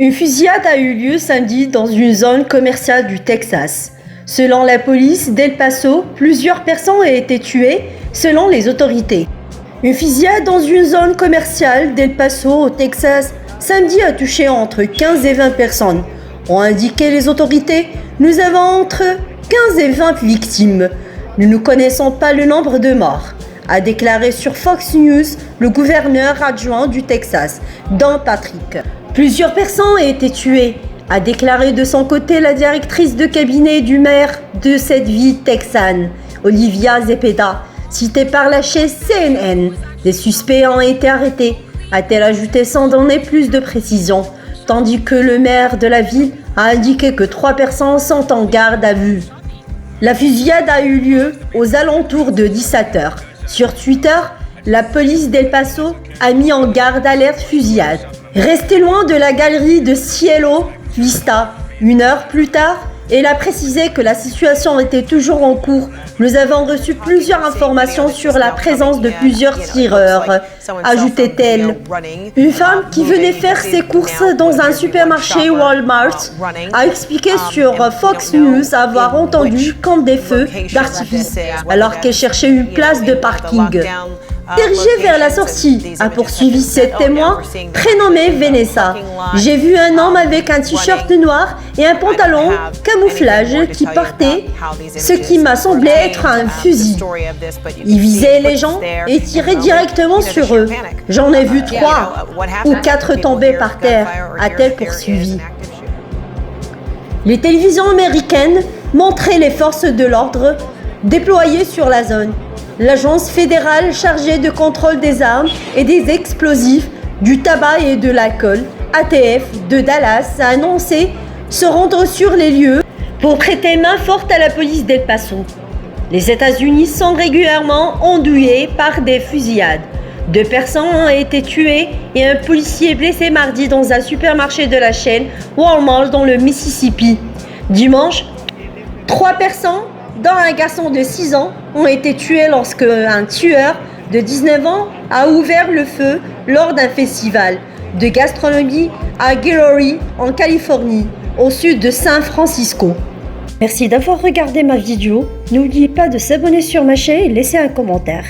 Une fusillade a eu lieu samedi dans une zone commerciale du Texas. Selon la police d'El Paso, plusieurs personnes ont été tuées selon les autorités. Une fusillade dans une zone commerciale d'El Paso au Texas samedi a touché entre 15 et 20 personnes. Ont indiqué les autorités, nous avons entre 15 et 20 victimes. Nous ne connaissons pas le nombre de morts, a déclaré sur Fox News le gouverneur adjoint du Texas, Don Patrick. Plusieurs personnes ont été tuées, a déclaré de son côté la directrice de cabinet du maire de cette ville texane, Olivia Zepeda, citée par la chaîne CNN. Des suspects ont été arrêtés, a-t-elle ajouté sans donner plus de précision, tandis que le maire de la ville a indiqué que 3 personnes sont en garde à vue. La fusillade a eu lieu aux alentours de 17h. Sur Twitter, la police d'El Paso a mis en garde alerte fusillade. Restez loin de la galerie de Cielo Vista. 1 heure plus tard, elle a précisé que la situation était toujours en cours. Nous avons reçu plusieurs informations sur la présence de plusieurs tireurs, ajoutait-elle. Une femme qui venait faire ses courses dans un supermarché Walmart a expliqué sur Fox News avoir entendu comme des feux d'artifice alors qu'elle cherchait une place de parking. Dirigée vers la sortie, a poursuivi cette témoin prénommée Vanessa. J'ai vu un homme avec un t-shirt noir et un pantalon camouflage qui portait ce qui m'a semblé être un fusil. Il visait les gens et tirait directement sur eux. J'en ai vu 3 ou 4 tomber par terre, a-t-elle poursuivi. Les télévisions américaines montraient les forces de l'ordre déployées sur la zone. L'agence fédérale chargée de contrôle des armes et des explosifs, du tabac et de l'alcool, ATF, de Dallas, a annoncé se rendre sur les lieux pour prêter main forte à la police d'El Paso. Les États-Unis sont régulièrement endeuillés par des fusillades. 2 personnes ont été tuées et un policier blessé mardi dans un supermarché de la chaîne Walmart dans le Mississippi. Dimanche, 3 personnes, dont un garçon de 6 ans, ont été tués lorsque un tueur de 19 ans a ouvert le feu lors d'un festival de gastronomie à Gilroy, en Californie, au sud de San Francisco. Merci d'avoir regardé ma vidéo. N'oubliez pas de s'abonner sur ma chaîne et laisser un commentaire.